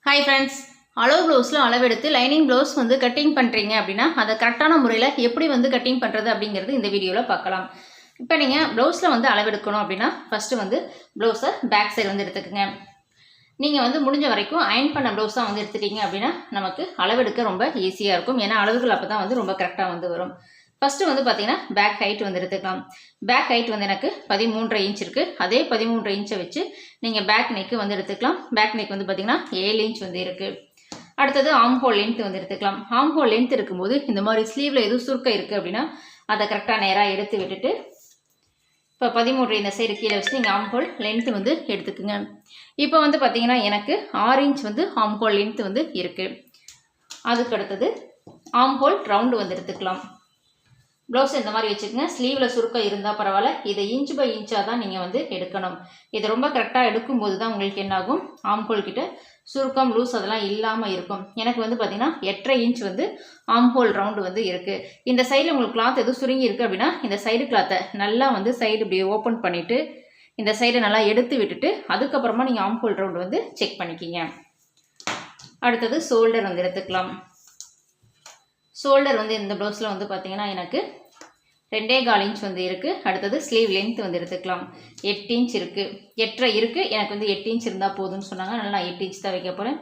Hi friends, அளவு ப்ளவுஸில் அளவெடுத்து லைனிங் ப்ளவுஸ் வந்து கட்டிங் பண்ணுறீங்க அப்படின்னா அதை கரெக்டான முறையில் எப்படி வந்து கட்டிங் பண்ணுறது அப்படிங்கிறது இந்த வீடியோவில் பார்க்கலாம். இப்போ நீங்கள் ப்ளவுஸில் வந்து அளவெடுக்கணும் அப்படின்னா ஃபஸ்ட்டு வந்து ப்ளவுஸை பேக் சைடு வந்து எடுத்துக்கோங்க. நீங்கள் வந்து முடிஞ்ச வரைக்கும் அயன் பண்ண ப்ளவுஸாக வந்து எடுத்துட்டீங்க அப்படின்னா நமக்கு அளவெடுக்க ரொம்ப ஈஸியாக இருக்கும். ஏன்னா அளவுகள் அப்போ தான் வந்து ரொம்ப கரெக்டாக வந்து வரும். ஃபஸ்ட்டு வந்து பார்த்தீங்கன்னா பேக் ஹைட் வந்து எடுத்துக்கலாம். பேக் ஹைட் வந்து எனக்கு 13.5 இன்ச் இருக்குது. அதே 13.5 இன்ச்சை வச்சு நீங்கள் பேக் நெக்கு வந்து எடுத்துக்கலாம். பேக் நெக் வந்து பார்த்தீங்கன்னா 7 இன்ச் வந்து இருக்குது. அடுத்தது ஆம் ஹோல் லென்த் வந்து எடுத்துக்கலாம். ஆம் ஹோல் லென்த் இருக்கும்போது இந்த மாதிரி ஸ்லீவில் எதுவும் சுருக்கம் இருக்குது அப்படின்னா அதை கரெக்டாக நேராக எடுத்து விட்டுட்டு இப்போ 13 இந்த சைடு கீழே வச்சு நீங்கள் ஆம் ஹோல் லென்த்து வந்து எடுத்துக்குங்க. இப்போ வந்து பார்த்தீங்கன்னா எனக்கு 6 இன்ச் வந்து ஆம் ஹோல் லென்த் வந்து இருக்குது. அதுக்கு அடுத்தது ஆம் ஹோல் ரவுண்டு வந்து எடுத்துக்கலாம். ப்ளவுஸ் இந்த மாதிரி வச்சுக்கோங்க. ஸ்லீவில் சுருக்கம் இருந்தால் பரவாயில்ல, இதை இன்ச் பை இன்ச்சாக தான் நீங்கள் வந்து எடுக்கணும். இது ரொம்ப கரெக்டாக எடுக்கும்போது தான் உங்களுக்கு என்னாகும், ஆம்ஹோல் கிட்ட சுருக்கம் லூஸ் அதெல்லாம் இல்லாமல் இருக்கும். எனக்கு வந்து பார்த்திங்கன்னா 8.5 இன்ச் வந்து ஆம்ஹோல் ரவுண்டு வந்து இருக்குது. இந்த சைடில் உங்களுக்கு கிளாத் எதுவும் சுருங்கி இருக்குது அப்படின்னா இந்த சைடு கிளாத்தை நல்லா வந்து சைடு இப்படி ஓப்பன் பண்ணிவிட்டு இந்த சைடை நல்லா எடுத்து விட்டுட்டு அதுக்கப்புறமா நீங்கள் ஆம்ஹோல் ரவுண்டு வந்து செக் பண்ணிக்கிங்க. அடுத்தது ஷோல்டர் வந்து எடுத்துக்கலாம். ஷோல்டர் வந்து இந்த ப்ளவுஸில் வந்து பார்த்திங்கன்னா எனக்கு 2.25 இன்ச் வந்து இருக்குது. அடுத்தது ஸ்லீவ் லென்த் வந்து எடுத்துக்கலாம். 8 இன்ச் இருக்குது. 8.5 இருக்குது. எனக்கு வந்து 8 இன்ச் இருந்தால் போதும்னு சொன்னாங்க. அதனால் நான் 8 இன்ச் தான் வைக்க போகிறேன்.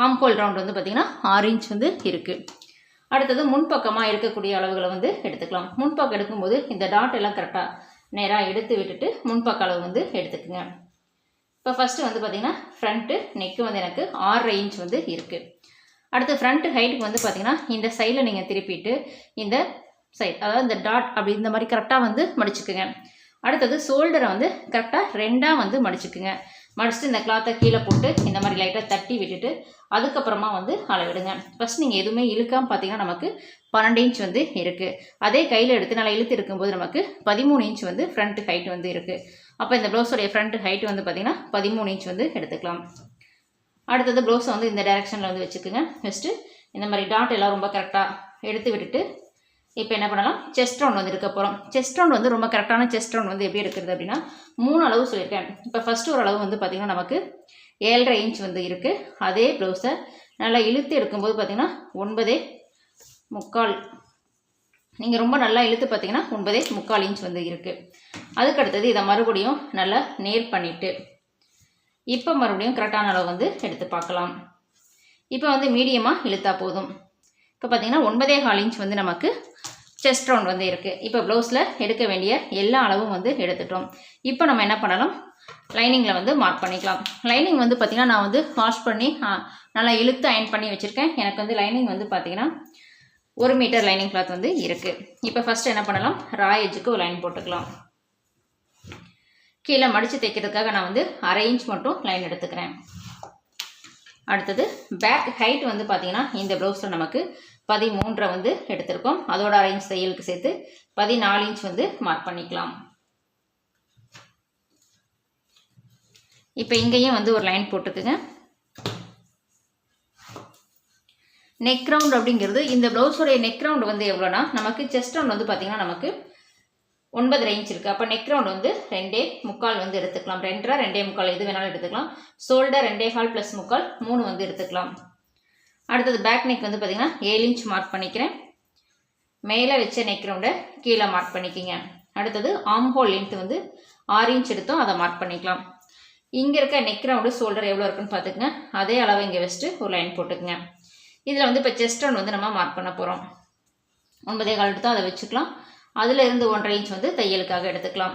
ஆம்ஹோல் ரவுண்ட் வந்து பார்த்திங்கன்னா 6 இன்ச் வந்து இருக்குது. அடுத்தது முன்பக்கமாக இருக்கக்கூடிய அளவுகளை வந்து எடுத்துக்கலாம். முன்பக்கம் எடுக்கும்போது இந்த டாட் எல்லாம் கரெக்டாக நேராக எடுத்து விட்டுட்டு முன்பக்க அளவு வந்து எடுத்துக்குங்க. இப்போ ஃபஸ்ட்டு வந்து பார்த்திங்கன்னா ஃப்ரண்ட்டு நெக்கு வந்து எனக்கு 6.5 இன்ச் வந்து இருக்குது. அடுத்து ஃப்ரண்ட் ஹைட்டுக்கு வந்து பார்த்திங்கன்னா இந்த சைடில் நீங்கள் திருப்பிட்டு இந்த சைட் அதாவது இந்த டாட் அப்படி இந்த மாதிரி கரெக்டாக வந்து மடிச்சுக்குங்க. அடுத்தது ஷோல்டரை வந்து கரெக்டாக 2ஆக வந்து மடிச்சுக்குங்க. மடிச்சுட்டு இந்த கிளாத்தை கீழே போட்டு இந்த மாதிரி லைட்டாக தட்டி விட்டுட்டு அதுக்கப்புறமா வந்து அளவிடுங்க. ஃபஸ்ட் நீங்கள் எதுவுமே இழுக்காமல் பார்த்தீங்கன்னா நமக்கு 12 இன்ச் வந்து இருக்குது. அதே கையில் எடுத்து நல்லா இழுத்து இருக்கும்போது நமக்கு 13 இன்ச் வந்து ஃப்ரண்ட் ஹைட் வந்து இருக்குது. அப்போ இந்த ப்ளவுஸோடைய ஃப்ரண்ட் ஹைட் வந்து பார்த்திங்கன்னா 13 இன்ச் வந்து எடுத்துக்கலாம். அடுத்தது ப்ளவுஸை வந்து இந்த டைரெக்ஷனில் வந்து வச்சுக்கோங்க. ஃபஸ்ட்டு இந்த மாதிரி டாட் எல்லாம் ரொம்ப கரெக்டாக எடுத்து விட்டுட்டு இப்போ என்ன பண்ணலாம், செஸ்ட் ரவுண்ட் வந்து எடுக்க போகிறோம். செஸ்ட் ரவுண்ட் வந்து ரொம்ப கரெக்டான செஸ்ட் ரவுண்ட் வந்து எப்படி எடுக்கிறது அப்படின்னா 3 அளவு சொல்லியிருக்கேன். இப்போ ஃபஸ்ட்டு ஒரு அளவு வந்து பார்த்திங்கன்னா நமக்கு 7.5 இன்ச் வந்து இருக்குது. அதே ப்ளவுஸை நல்லா இழுத்து எடுக்கும்போது பார்த்திங்கன்னா 9.25 நீங்கள் ரொம்ப நல்லா இழுத்து பார்த்திங்கன்னா 9.25 இன்ச் வந்து இருக்குது. அதுக்கடுத்தது இதை மறுபடியும் நல்லா நேர் பண்ணிவிட்டு இப்போ மறுபடியும் கரெக்டான அளவு வந்து எடுத்து பார்க்கலாம். இப்போ வந்து மீடியமாக இழுத்தா போதும். இப்போ பார்த்திங்கன்னா 9.25 இன்ச் வந்து நமக்கு செஸ்ட் ரவுண்ட் வந்து இருக்குது. இப்போ ப்ளவுஸில் எடுக்க வேண்டிய எல்லா அளவும் வந்து எடுத்துட்டோம். இப்போ நம்ம என்ன பண்ணலாம், லைனிங்கில் வந்து மார்க் பண்ணிக்கலாம். லைனிங் வந்து பார்த்திங்கன்னா நான் வந்து வாஷ் பண்ணி நல்லா இழுத்து அயன் பண்ணி வச்சுருக்கேன். எனக்கு வந்து லைனிங் வந்து பார்த்திங்கன்னா 1 மீட்டர் லைனிங் கிளாத் வந்து இருக்குது. இப்போ ஃபஸ்ட்டு என்ன பண்ணலாம், ரா எஜ்ஜுக்கு ஒரு லைன் போட்டுக்கலாம். கீழே மடித்து தைக்கிறதுக்காக நான் வந்து 1/2 இன்ச் மட்டும் லைன் எடுத்துக்கிறேன். அடுத்தது பேக் ஹைட் வந்து பார்த்திங்கன்னா இந்த ப்ளவுஸில் நமக்கு 13 வந்து எடுத்திருக்கோம். அதோட 1/2 இன்ச் தையலுக்கு சேர்த்து 14 இன்ச் வந்து மார்க் பண்ணிக்கலாம். இப்போ இங்கேயும் வந்து ஒரு லைன் போட்டுக்குங்க. நெக் ரவுண்ட் அப்படிங்கிறது இந்த ப்ளவுஸோடைய நெக் ரவுண்டு வந்து எவ்வளோனா நமக்கு செஸ்ட் ரவுண்ட் வந்து பார்த்திங்கன்னா நமக்கு 9.5 இன்ச் இருக்குது. அப்போ நெக் ரவுண்ட் வந்து 2.25 வந்து எடுத்துக்கலாம். 2.5 2.25 எது வேணாலும் எடுத்துக்கலாம். ஷோல்டர் 2.25 + 3 வந்து எடுத்துக்கலாம். அடுத்தது பேக் நெக் வந்து பார்த்திங்கன்னா 7 இன்ச் மார்க் பண்ணிக்கிறேன். மேலே வச்ச நெக் ரவுண்டை கீழே மார்க் பண்ணிக்கிங்க. அடுத்தது ஆம் ஹோல் லென்த் வந்து 6 இன்ச் எடுத்தோம், அதை மார்க் பண்ணிக்கலாம். இங்கே இருக்க நெக் ரவுண்டு ஷோல்டர் எவ்வளோ இருக்குன்னு பார்த்துக்குங்க. அதே அளவு இங்கே வச்சுட்டு ஒரு லைன் போட்டுக்குங்க. இதில் வந்து இப்போ செஸ்ட் ரவுண்ட் வந்து நம்ம மார்க் பண்ண போகிறோம். 9.25 எடுத்தோம், அதை வச்சுக்கலாம். அதில் இருந்து 1.5 இன்ச் வந்து தையலுக்காக எடுத்துக்கலாம்.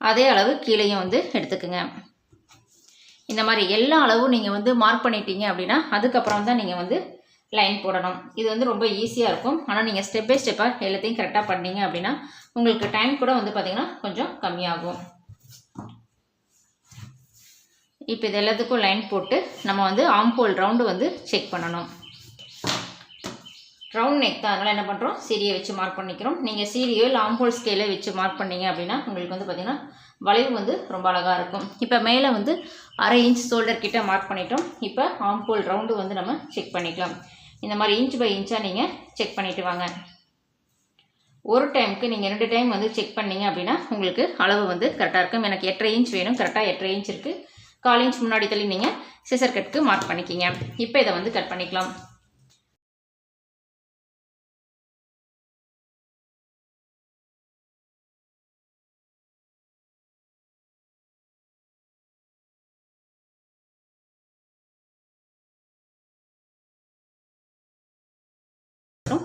அதே அளவு கீழேயும் வந்து எடுத்துக்குங்க. இந்த மாதிரி எல்லா அளவும் நீங்கள் வந்து மார்க் பண்ணிட்டீங்க அப்படின்னா அதுக்கப்புறம் தான் நீங்கள் வந்து லைன் போடணும். இது வந்து ரொம்ப ஈஸியாக இருக்கும். ஆனால் நீங்கள் ஸ்டெப் பை ஸ்டெப்பாக எல்லாத்தையும் கரெக்டாக பண்ணீங்க அப்படின்னா உங்களுக்கு டைம் கூட வந்து பார்த்திங்கன்னா கொஞ்சம் கம்மியாகும். இப்போ இது எல்லாத்துக்கும் லைன் போட்டு நம்ம வந்து ஆம்ஹோல் ரவுண்டு வந்து செக் பண்ணணும். ரவுண்ட் நெக் தான், அதனால் என்ன பண்ணுறோம், சீரியை வச்சு மார்க் பண்ணிக்கிறோம். நீங்கள் சீரியோ இல்லை ஆம்ஹோல் ஸ்கேலே வச்சு மார்க் பண்ணிங்க அப்படின்னா உங்களுக்கு வந்து பார்த்திங்கன்னா வளைவு வந்து ரொம்ப அழகாக இருக்கும். இப்போ மேலே வந்து 1/2 இன்ச் ஷோல்டர் கிட்ட மார்க் பண்ணிட்டோம். இப்போ ஆம்ஹோல் ரவுண்டு வந்து நம்ம செக் பண்ணிக்கலாம். இந்த மாதிரி இன்ச் பை இன்ச்சாக நீங்கள் செக் பண்ணிவிட்டு வாங்க. ஒரு டைமுக்கு நீங்கள் 2 டைம் வந்து செக் பண்ணிங்க அப்படின்னா உங்களுக்கு அளவு வந்து கரெக்டாக இருக்கும். எனக்கு 8.5 இன்ச் வேணும், கரெக்டாக 8.5 இன்ச் இருக்குது. 1/4 இன்ச் முன்னாடி தள்ளி நீங்கள் சிசர் கட்டுக்கு மார்க் பண்ணிக்கிங்க. இப்போ இதை வந்து கட் பண்ணிக்கலாம்.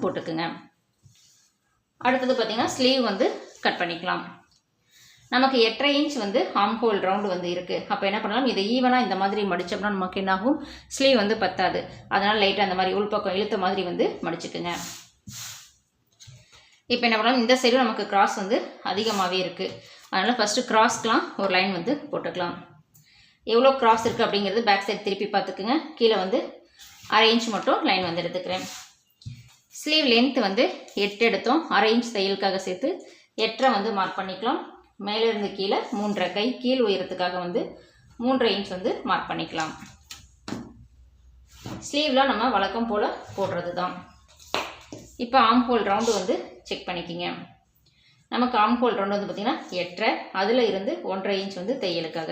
போட்டுக்குங்க. அடுத்தது பார்த்தீங்கன்னா ஸ்லீவ் வந்து கட் பண்ணிக்கலாம். நமக்கு 8.5 இன்ச் வந்து ஆம் ஹோல் ரவுண்டு வந்து இருக்குது. அப்போ என்ன பண்ணலாம், இதை ஈவனாக இந்த மாதிரி மடித்தோம்னா நமக்கு என்னாகும், ஸ்லீவ் வந்து பத்தாது. அதனால் லைட்டாக அந்த மாதிரி உள்பக்கம் இழுத்த மாதிரி வந்து மடிச்சுக்குங்க. இப்போ என்ன பண்ணலாம், இந்த சைடும் நமக்கு கிராஸ் வந்து அதிகமாகவே இருக்குது. அதனால் ஃபஸ்ட்டு கிராஸ்க்கெலாம் ஒரு லைன் வந்து போட்டுக்கலாம். எவ்வளோ கிராஸ் இருக்குது அப்படிங்கிறது பேக் சைடு திருப்பி பார்த்துக்குங்க. கீழே வந்து 1/2 இன்ச் மட்டும் லைன் வந்து எடுத்துக்கிறேன். ஸ்லீவ் லென்த் வந்து 8 எடுத்தோம். 1/2 இன்ச் தையலுக்காக சேர்த்து 8.5 வந்து மார்க் பண்ணிக்கலாம். மேலேருந்து கீழே 3.5 கை கீழ் உயரத்துக்காக வந்து 3.5 இன்ச் வந்து மார்க் பண்ணிக்கலாம். ஸ்லீவ்லாம் நம்ம வழக்கம் போல் போடுறது தான். இப்போ ஆம் ஹோல் ரவுண்டு வந்து செக் பண்ணிக்கிங்க. நமக்கு ஆம் ஹோல் ரவுண்டு வந்து பார்த்திங்கன்னா 8.5, அதில் இருந்து 1.5 இன்ச் வந்து தையலுக்காக.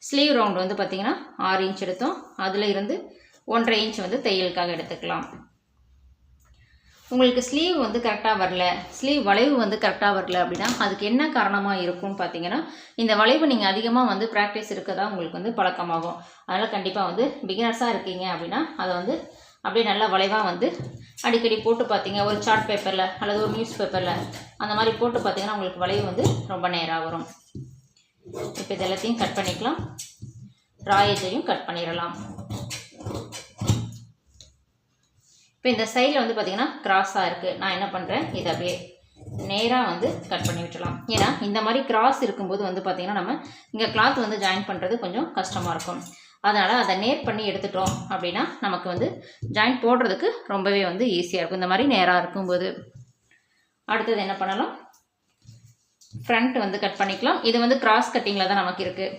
ஸ்லீவ் ரவுண்டு வந்து பார்த்திங்கன்னா 6 இன்ச் எடுத்தோம். அதில் இருந்து 1.5 இன்ச் வந்து தையலுக்காக எடுத்துக்கலாம். உங்களுக்கு ஸ்லீவ் வந்து கரெக்டாக வரல, ஸ்லீவ் வளைவு வந்து கரெக்டாக வரல அப்படின்னா அதுக்கு என்ன காரணமாக இருக்கும்னு பார்த்தீங்கன்னா, இந்த வளைவு நீங்கள் அதிகமாக வந்து ப்ராக்டிஸ் இருக்கதா உங்களுக்கு வந்து பழக்கமாகும். அதனால் கண்டிப்பாக வந்து பிகினர்ஸாக இருக்கீங்க அப்படின்னா அதை வந்து அப்படியே நல்லா வளைவாக வந்து அடிக்கடி போட்டு பார்த்தீங்க, ஒரு சார்ட் பேப்பரில் அல்லது ஒரு நியூஸ் பேப்பரில் அந்த மாதிரி போட்டு பார்த்தீங்கன்னா உங்களுக்கு வளைவு வந்து ரொம்ப நேராக வரும். இப்போ இது எல்லாத்தையும் கட் பண்ணிக்கலாம். ராயேஜையும் கட் பண்ணிடலாம். இப்போ இந்த சைடில் வந்து பார்த்திங்கன்னா கிராஸாக இருக்குது. நான் என்ன பண்ணுறேன், இதை அப்படியே நேராக வந்து கட் பண்ணி விட்டுலாம். ஏன்னா இந்த மாதிரி கிராஸ் இருக்கும்போது வந்து பார்த்திங்கன்னா நம்ம இங்கே கிளாத் வந்து ஜாயின் பண்ணுறது கொஞ்சம் கஷ்டமாக இருக்கும். அதனால் அதை நேர் பண்ணி எடுத்துட்டோம் அப்படின்னா நமக்கு வந்து ஜாயின் போடுறதுக்கு ரொம்பவே வந்து ஈஸியாக இருக்கும் இந்த மாதிரி நேராக இருக்கும்போது. அடுத்தது என்ன பண்ணலாம், ஃப்ரண்ட் வந்து கட் பண்ணிக்கலாம். இது வந்து கிராஸ் கட்டிங்கில் தான் நமக்கு இருக்குது.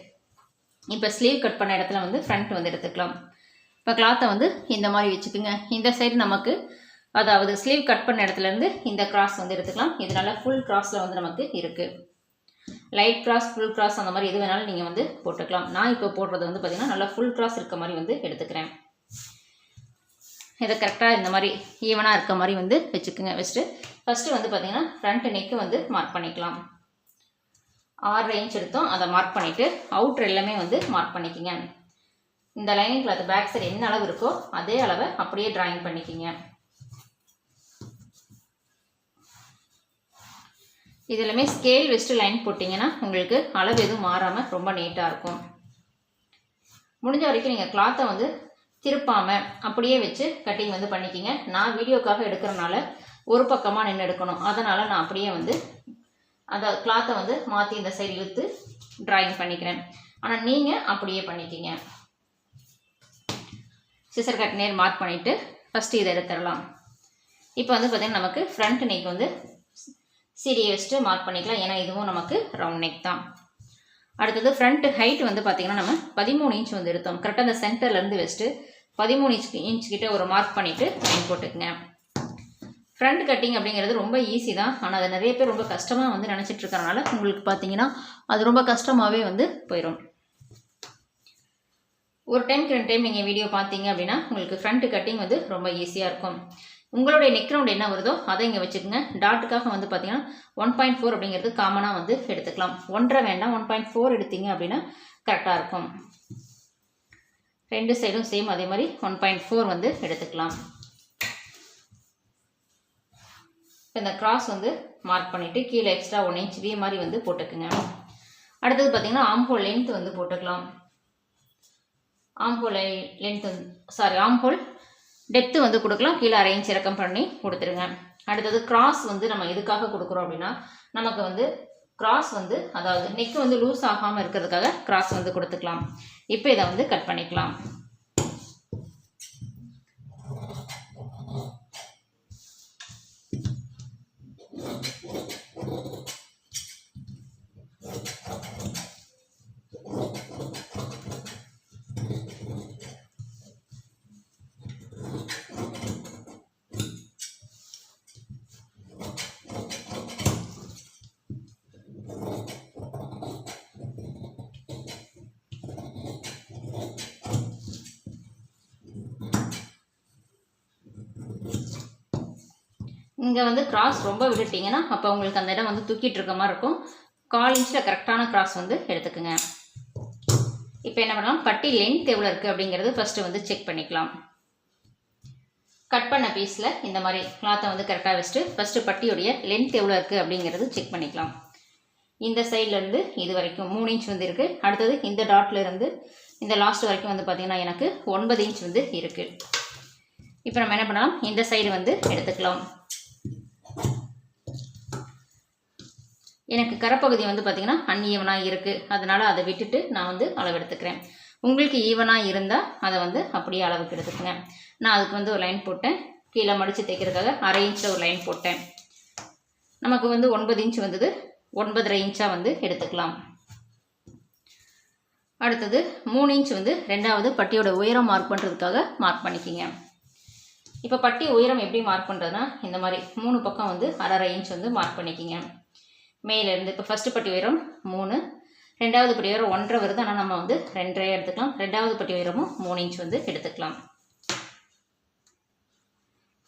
இப்போ ஸ்லீவ் கட் பண்ண இடத்துல வந்து ஃப்ரண்ட் வந்து எடுத்துக்கலாம். இப்போ கிளாத்தை வந்து இந்த மாதிரி வச்சுக்கோங்க. இந்த சைடு நமக்கு அதாவது ஸ்லீவ் கட் பண்ண இடத்துலேருந்து இந்த கிராஸ் வந்து எடுத்துக்கலாம். இதனால ஃபுல் கிராஸில் வந்து நமக்கு இருக்குது. லைட் கிராஸ், ஃபுல் கிராஸ் அந்த மாதிரி எது வேணாலும் நீங்கள் வந்து போட்டுக்கலாம். நான் இப்போ போடுறது வந்து பார்த்திங்கன்னா நல்லா ஃபுல் கிராஸ் இருக்க மாதிரி வந்து எடுத்துக்கிறேன். இதை கரெக்டாக இந்த மாதிரி ஈவனாக இருக்க மாதிரி வந்து வச்சுக்கோங்க. வச்சுட்டு ஃபஸ்ட்டு வந்து பார்த்திங்கன்னா ஃப்ரண்ட் நெக்கு வந்து மார்க் பண்ணிக்கலாம். 6.5 இன்ச் எடுத்தோம், அதை மார்க் பண்ணிவிட்டு அவுட்ரு எல்லாமே வந்து மார்க் பண்ணிக்கிங்க. இந்த லைனிங் கிளாத் பேக் சைடு என்ன அளவு இருக்கோ அதே அளவை அப்படியே டிராயிங் பண்ணிக்கிங்க. இது எல்லாமே ஸ்கேல் வச்சுட்டு லைன் போட்டிங்கன்னா உங்களுக்கு அளவு எதுவும் மாறாமல் ரொம்ப நீட்டாக இருக்கும். முடிஞ்ச வரைக்கும் நீங்கள் கிளாத்தை வந்து திருப்பாமல் அப்படியே வச்சு கட்டிங் வந்து பண்ணிக்கிங்க. நான் வீடியோக்காக எடுக்கிறனால ஒரு பக்கமாக நின்று எடுக்கணும். அதனால் நான் அப்படியே வந்து அந்த கிளாத்தை வந்து மாற்றி இந்த சைடு இழுத்து டிராயிங் பண்ணிக்கிறேன். ஆனால் நீங்கள் அப்படியே பண்ணிக்கிங்க. சிசர் கட் நேர் மார்க் பண்ணிவிட்டு ஃபஸ்ட்டு இதை எடுத்துடலாம். இப்போ வந்து பார்த்திங்கன்னா நமக்கு ஃப்ரண்ட் நெக் வந்து சீரியை வச்சுட்டு மார்க் பண்ணிக்கலாம். ஏன்னா இதுவும் நமக்கு ரவுண்ட் நெக் தான். அடுத்தது ஃப்ரண்ட் ஹைட் வந்து பார்த்திங்கன்னா நம்ம 13 இன்ச் வந்து எடுத்தோம். கரெக்டாக அந்த சென்டர்லேருந்து வச்சுட்டு 13 இன்ச் கிட்ட ஒரு மார்க் பண்ணிவிட்டு லைன் போட்டுக்குங்க. ஃப்ரண்ட் கட்டிங் அப்படிங்கிறது ரொம்ப ஈஸி தான். ஆனால் அதை நிறைய பேர் ரொம்ப கஷ்டமாக வந்து நினச்சிட்டு இருக்கிறனால உங்களுக்கு பார்த்தீங்கன்னா அது ரொம்ப கஷ்டமாகவே வந்து போயிடும். ஒரு டைம்க்கு 2 டைம் நீங்கள் வீடியோ பார்த்தீங்க அப்படின்னா உங்களுக்கு ஃப்ரண்ட் கட்டிங் வந்து ரொம்ப ஈஸியாக இருக்கும். உங்களுடைய நெக் ரவுண்ட் என்ன வருதோ அதை இங்கே வச்சுக்கோங்க. டாட்டுக்காக வந்து பார்த்தீங்கன்னா 1.4 அப்படிங்கிறது காமனாக வந்து எடுத்துக்கலாம். 1.5 வேண்டாம், 1.4 எடுத்தீங்க அப்படின்னா கரெக்டாக இருக்கும். ரெண்டு சைடும் சேம் அதே மாதிரி 1.4 வந்து எடுத்துக்கலாம். இந்த கிராஸ் வந்து மார்க் பண்ணிவிட்டு கீழே எக்ஸ்ட்ரா 1 இன்ச் வி மாதிரி வந்து போட்டுக்குங்க. அடுத்தது பார்த்தீங்கன்னா ஆம்ஹோல் லென்த் வந்து போட்டுக்கலாம். ஆம்ஹோல் லென்த் ஆம்ஹோல் டெப்த்து வந்து கொடுக்கலாம். கீழே 1/2 இன்ச் இறக்கம் பண்ணி கொடுத்துருங்க. அடுத்தது கிராஸ் வந்து நம்ம எதுக்காக கொடுக்குறோம் அப்படின்னா நமக்கு வந்து கிராஸ் வந்து அதாவது நெக் வந்து லூஸ் ஆகாமல் இருக்கிறதுக்காக கிராஸ் வந்து கொடுத்துக்கலாம். இப்போ இதை வந்து கட் பண்ணிக்கலாம். இங்கே வந்து கிராஸ் ரொம்ப விட்டுட்டிங்கன்னா அப்போ உங்களுக்கு அந்த இடம் வந்து தூக்கிட்டு இருக்க மாதிரி இருக்கும். 1/4 இன்ச்சில் கரெக்டான கிராஸ் வந்து எடுத்துக்குங்க. இப்போ என்ன பண்ணலாம், பட்டி லென்த் எவ்வளோ இருக்குது அப்படிங்கிறது ஃபஸ்ட்டு வந்து செக் பண்ணிக்கலாம். கட் பண்ண பீஸில் இந்த மாதிரி கிளாத்தை வந்து கரெக்டாக வச்சுட்டு ஃபஸ்ட்டு பட்டியோடைய லென்த் எவ்வளோ இருக்குது அப்படிங்கிறது செக் பண்ணிக்கலாம். இந்த சைட்லேருந்து இது வரைக்கும் 3 இன்ச் வந்து இருக்குது. அடுத்தது இந்த டாட்லேருந்து இந்த லாஸ்ட் வரைக்கும் வந்து பார்த்திங்கன்னா எனக்கு 9 இன்ச் வந்து இருக்குது. இப்போ நம்ம என்ன பண்ணலாம், இந்த சைடு வந்து எடுத்துக்கலாம். எனக்கு கரைப்பகுதி வந்து பார்த்திங்கன்னா அன்ஈவனாக இருக்குது, அதனால் அதை விட்டுட்டு நான் வந்து அளவு எடுத்துக்கிறேன். உங்களுக்கு ஈவனாக இருந்தால் அதை வந்து அப்படியே அளவுக்கு எடுத்துக்கோங்க. நான் அதுக்கு வந்து ஒரு லைன் போட்டேன், கீழே மடித்து தைக்கிறதுக்காக 1/2 இன்ச்சில் ஒரு லைன் போட்டேன். நமக்கு வந்து 9 இன்ச் வந்தது, 9.5 இன்ச்சாக வந்து எடுத்துக்கலாம். அடுத்தது 3 இன்ச் வந்து ரெண்டாவது பட்டியோட உயரம் மார்க் பண்ணுறதுக்காக மார்க் பண்ணிக்கிங்க. இப்போ பட்டி உயரம் எப்படி மார்க் பண்ணுறதுனா இந்த மாதிரி 3 பக்கம் வந்து 1/2 இன்ச் வந்து மார்க் பண்ணிக்கிங்க. மேலேருந்து இப்போ ஃபஸ்ட்டு பட்டி உயரம் 3, ரெண்டாவது பட்டி உயரம் 1.5 வருது, ஆனால் நம்ம வந்து 2.5 எடுத்துக்கலாம். ரெண்டாவது பட்டி உயரமும் 3 இன்ச் வந்து எடுத்துக்கலாம்.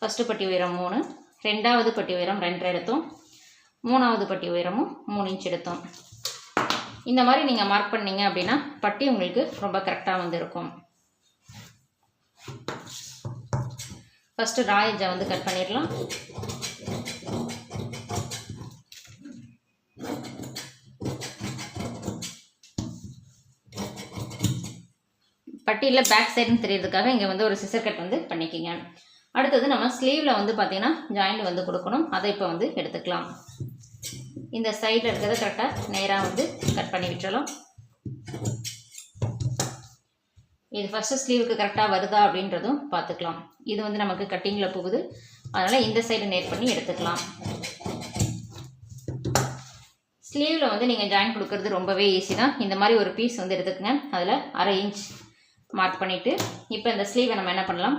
ஃபஸ்ட்டு பட்டி உயரம் 3, ரெண்டாவது பட்டி உயரம் 2.5 எடுத்தோம், மூணாவது பட்டி உயரமும் 3 இன்ச் எடுத்தோம். இந்த மாதிரி நீங்கள் மார்க் பண்ணீங்க அப்படின்னா பட்டி உங்களுக்கு ரொம்ப கரெக்டாக வந்து இருக்கும். ஃபஸ்ட்டு ரா எட்ஜை வந்து கட் பண்ணிடலாம். பட்டியில் பேக் சைடுன்னு தெரியறதுக்காக இங்கே வந்து ஒரு சிசர் கட் வந்து பண்ணிக்கிங்க. அடுத்தது நம்ம ஸ்லீவில் வந்து பார்த்திங்கன்னா ஜாயிண்ட் வந்து கொடுக்கணும், அதை இப்போ வந்து எடுத்துக்கலாம். இந்த சைடில் இருக்கிறத கரெக்டாக நேராக வந்து கட் பண்ணி விட்டுறலாம். இது ஃபஸ்ட்டு ஸ்லீவுக்கு கரெக்டாக வருதா அப்படின்றதும் பார்த்துக்கலாம். இது வந்து நமக்கு கட்டிங்கில் போகுது, அதனால் இந்த சைடு நேர் பண்ணி எடுத்துக்கலாம். ஸ்லீவில் வந்து நீங்கள் ஜாயின் கொடுக்கறது ரொம்பவே ஈஸி தான். இந்த மாதிரி ஒரு பீஸ் வந்து எடுத்துக்கங்க, அதில் 1/2 இன்ச் மார்க் பண்ணிவிட்டு இப்போ இந்த ஸ்லீவை நம்ம என்ன பண்ணலாம்,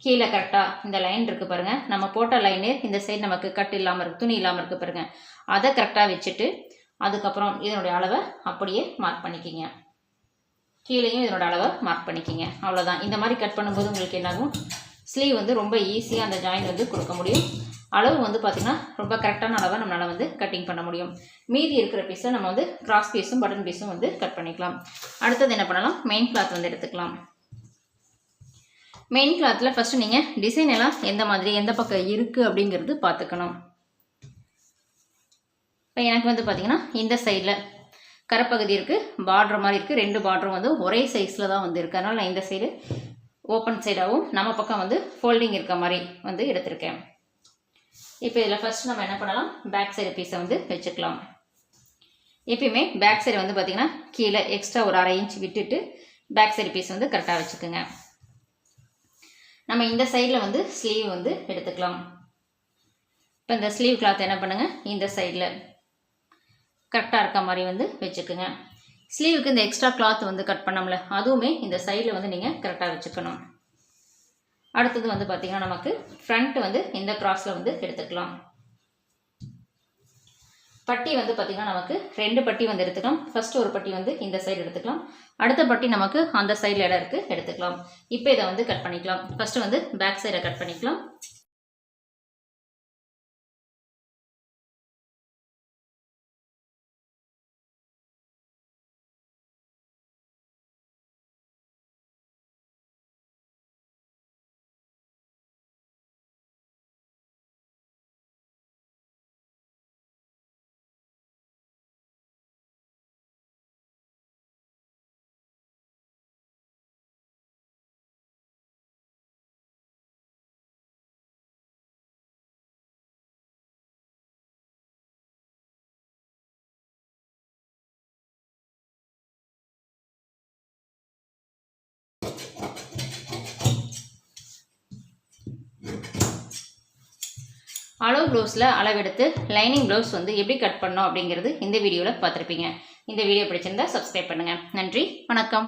கீழே கரெக்டாக இந்த லைன் இருக்குது பாருங்கள், நம்ம போட்ட லைனு இந்த சைடு நமக்கு கட் இல்லாமல் இருக்குது, துணி இல்லாமல் இருக்குது பாருங்கள், அதை கரெக்டாக வச்சுட்டு அதுக்கப்புறம் இதனுடைய அளவை அப்படியே மார்க் பண்ணிக்கிங்க. கீழேயும் இதனோட அளவை மார்க் பண்ணிக்கிங்க. அவ்வளோதான். இந்த மாதிரி கட் பண்ணும்போது உங்களுக்கு என்னாகும், ஸ்லீவ் வந்து ரொம்ப ஈஸியாக அந்த ஜாயின் வந்து கொடுக்க முடியும். அளவு வந்து பார்த்திங்கன்னா ரொம்ப கரெக்டான அளவை நம்மளால் வந்து கட்டிங் பண்ண முடியும். மீதி இருக்கிற பீஸை நம்ம வந்து கிராஸ் பீஸும் பட்டன் பீஸும் வந்து கட் பண்ணிக்கலாம். அடுத்தது என்ன பண்ணலாம், மெயின் கிளாத் வந்து எடுத்துக்கலாம். மெயின் கிளாத்தில் ஃபஸ்ட்டு நீங்கள் டிசைன் எல்லாம் எந்த மாதிரி எந்த பக்கம் இருக்குது அப்படிங்கிறது பார்த்துக்கணும். இப்போ எனக்கு வந்து பார்த்திங்கன்னா இந்த சைடில் கரைப்பகுதி இருக்குது, பார்டர் மாதிரி இருக்குது, 2 பார்டரும் வந்து ஒரே சைஸில் தான் வந்து இருக்குது. அதனால் நான் இந்த சைடு ஓப்பன் சைடாகவும் நம்ம பக்கம் வந்து ஃபோல்டிங் இருக்க மாதிரி வந்து எடுத்திருக்கேன். இப்போ இதில் ஃபஸ்ட்டு நம்ம என்ன பண்ணலாம், பேக் சைடு பீஸை வந்து வச்சுக்கலாம். எப்பயுமே பேக் சைடு வந்து பார்த்திங்கன்னா கீழே எக்ஸ்ட்ரா ஒரு 1/2 இன்ச் விட்டுட்டு பேக் சைடு பீஸ் வந்து கரெக்டாக வச்சுக்கோங்க. நம்ம இந்த சைடில் வந்து ஸ்லீவ் வந்து எடுத்துக்கலாம். இப்போ இந்த ஸ்லீவ் கிளாத் என்ன பண்ணுங்கள், இந்த சைடில் கரெக்டாக இருக்க மாதிரி வந்து வச்சுக்கோங்க. ஸ்லீவுக்கு இந்த எக்ஸ்ட்ரா கிளாத் வந்து கட் பண்ணோம்ல, அதுவுமே இந்த சைடில் வந்து நீங்கள் கரெக்டாக வச்சுக்கணும். அடுத்தது வந்து பார்த்திங்கன்னா நமக்கு ஃப்ரண்ட் வந்து இந்த கிராஸில் வந்து எடுத்துக்கலாம். பட்டி வந்து பார்த்திங்கன்னா நமக்கு 2 பட்டி வந்து எடுத்துக்கலாம். ஃபஸ்ட்டு ஒரு பட்டி வந்து இந்த சைடு எடுத்துக்கலாம், அடுத்த பட்டி நமக்கு அந்த சைடில் இடம் இருக்குது எடுத்துக்கலாம். இப்போ இதை வந்து கட் பண்ணிக்கலாம். ஃபஸ்ட்டு வந்து பேக் சைடை கட் பண்ணிக்கலாம். அளவு ப்ளவுஸில் அளவெடுத்து லைனிங் ப்ளவுஸ் வந்து எப்படி கட் பண்ணோம் அப்படிங்கிறது இந்த வீடியோவில் பார்த்துருப்பீங்க. இந்த வீடியோ பிடிச்சிருந்தா சப்ஸ்கிரைப் பண்ணுங்கள். நன்றி, வணக்கம்.